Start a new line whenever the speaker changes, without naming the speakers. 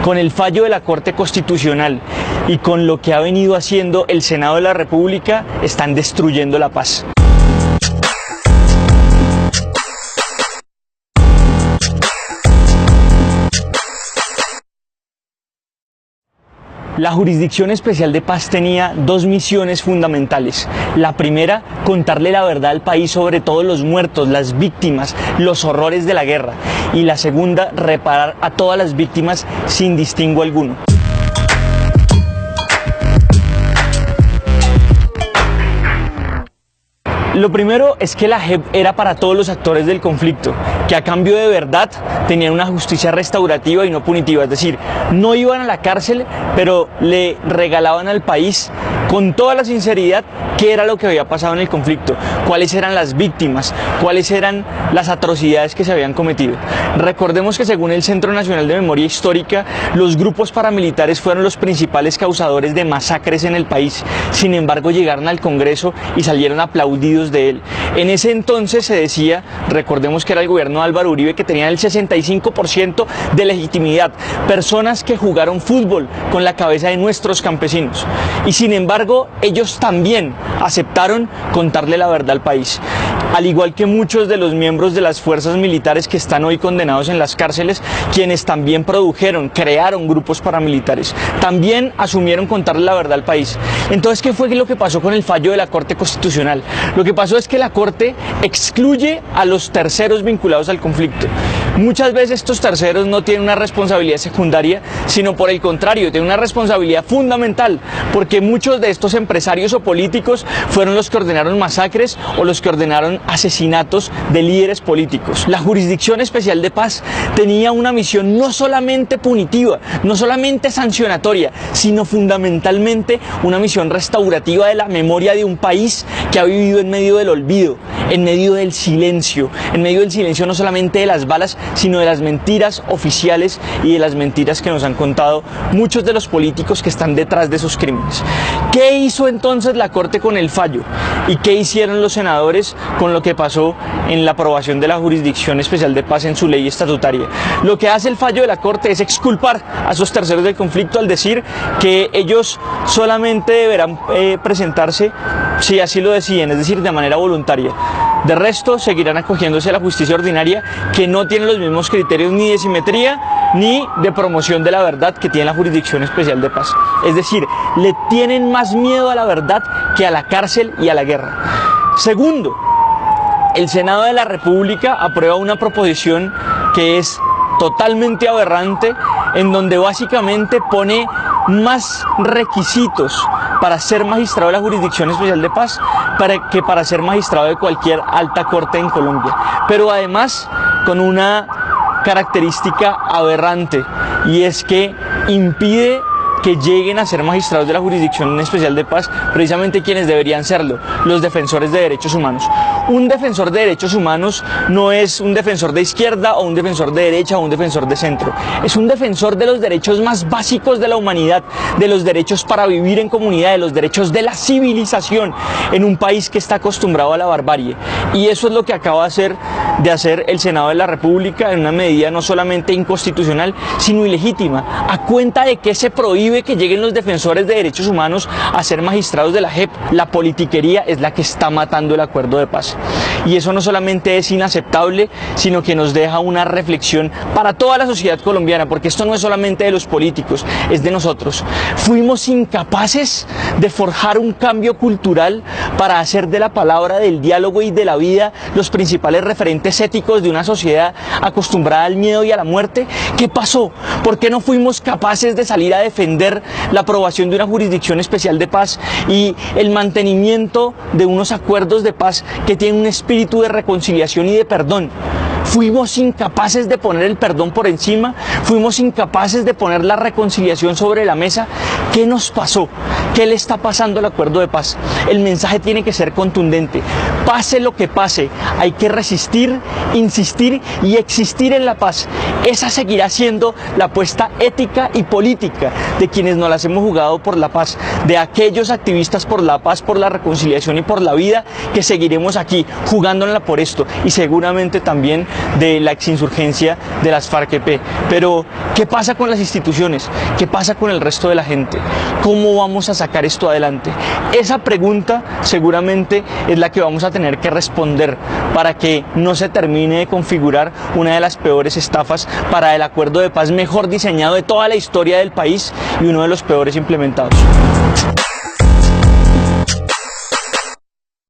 Con el fallo de la Corte Constitucional y con lo que ha venido haciendo el Senado de la República, están destruyendo la paz. La Jurisdicción Especial de Paz tenía dos misiones fundamentales. La primera, contarle la verdad al país sobre todos los muertos, las víctimas, los horrores de la guerra. Y la segunda, reparar a todas las víctimas sin distingo alguno. Lo primero es que la JEP era para todos los actores del conflicto, que a cambio de verdad tenían una justicia restaurativa y no punitiva, es decir, no iban a la cárcel, pero le regalaban al país con toda la sinceridad qué era lo que había pasado en el conflicto, cuáles eran las víctimas, cuáles eran las atrocidades que se habían cometido. Recordemos que según el Centro Nacional de Memoria Histórica, los grupos paramilitares fueron los principales causadores de masacres en el país. Sin embargo, llegaron al Congreso y salieron aplaudidos de él. En ese entonces se decía, recordemos que era el gobierno de Álvaro Uribe, que tenía el 65% de legitimidad, personas que jugaron fútbol con la cabeza de nuestros campesinos. Y sin embargo, ellos también aceptaron contarle la verdad al país. Al igual que muchos de los miembros de las fuerzas militares que están hoy condenados en las cárceles, quienes también produjeron, crearon grupos paramilitares, también asumieron contarle la verdad al país. Entonces, ¿qué fue lo que pasó con el fallo de la Corte Constitucional? Lo que pasó es que la Corte excluye a los terceros vinculados al conflicto. Muchas veces estos terceros no tienen una responsabilidad secundaria, sino por el contrario, tienen una responsabilidad fundamental, porque muchos de estos empresarios o políticos fueron los que ordenaron masacres o los que ordenaron asesinatos de líderes políticos. La Jurisdicción Especial de Paz tenía una misión no solamente punitiva, no solamente sancionatoria, sino fundamentalmente una misión restaurativa de la memoria de un país que ha vivido en medio del olvido, en medio del silencio no solamente de las balas, sino de las mentiras oficiales y de las mentiras que nos han contado muchos de los políticos que están detrás de esos crímenes. ¿Qué hizo entonces la Corte con el fallo? ¿Y qué hicieron los senadores con lo que pasó en la aprobación de la Jurisdicción Especial de Paz en su ley estatutaria? Lo que hace el fallo de la Corte es exculpar a esos terceros del conflicto al decir que ellos solamente deberán presentarse si así lo deciden, es decir, de manera voluntaria. De resto, seguirán acogiéndose a la justicia ordinaria, que no tiene los mismos criterios ni de simetría ni de promoción de la verdad que tiene la Jurisdicción Especial de Paz. Es decir, le tienen más miedo a la verdad que a la cárcel y a la guerra. Segundo, el Senado de la República aprueba una proposición que es totalmente aberrante, en donde básicamente pone más requisitos para ser magistrado de la Jurisdicción Especial de Paz que para ser magistrado de cualquier alta corte en Colombia. Pero además con una característica aberrante, y es que impide que lleguen a ser magistrados de la Jurisdicción Especial de Paz precisamente quienes deberían serlo, los defensores de derechos humanos. Un defensor de derechos humanos no es un defensor de izquierda o un defensor de derecha o un defensor de centro, es un defensor de los derechos más básicos de la humanidad, de los derechos para vivir en comunidad, de los derechos de la civilización en un país que está acostumbrado a la barbarie. Y eso es lo que acaba de hacer el Senado de la República en una medida no solamente inconstitucional, sino ilegítima. ¿A cuenta de qué se prohíbe que lleguen los defensores de derechos humanos a ser magistrados de la JEP? La politiquería es la que está matando el acuerdo de paz. Y eso no solamente es inaceptable, sino que nos deja una reflexión para toda la sociedad colombiana, porque esto no es solamente de los políticos, es de nosotros. Fuimos incapaces de forjar un cambio cultural para hacer de la palabra, del diálogo y de la vida los principales referentes éticos de una sociedad acostumbrada al miedo y a la muerte. ¿Qué pasó? ¿Por qué no fuimos capaces de salir a defender la aprobación de una Jurisdicción Especial de Paz y el mantenimiento de unos acuerdos de paz que tienen un espíritu de reconciliación y de perdón? Fuimos incapaces de poner el perdón por encima, fuimos incapaces de poner la reconciliación sobre la mesa. ¿Qué nos pasó? ¿Qué le está pasando al acuerdo de paz? El mensaje tiene que ser contundente. Pase lo que pase, hay que resistir, insistir y existir en la paz. Esa seguirá siendo la apuesta ética y política de quienes nos las hemos jugado por la paz, de aquellos activistas por la paz, por la reconciliación y por la vida, que seguiremos aquí jugándola por esto, y seguramente también de la exinsurgencia de las FARC-EP. Pero, ¿qué pasa con las instituciones? ¿Qué pasa con el resto de la gente? ¿Cómo vamos a sacar esto adelante? Esa pregunta seguramente es la que vamos a tener que responder para que no se termine de configurar una de las peores estafas para el acuerdo de paz mejor diseñado de toda la historia del país y uno de los peores implementados.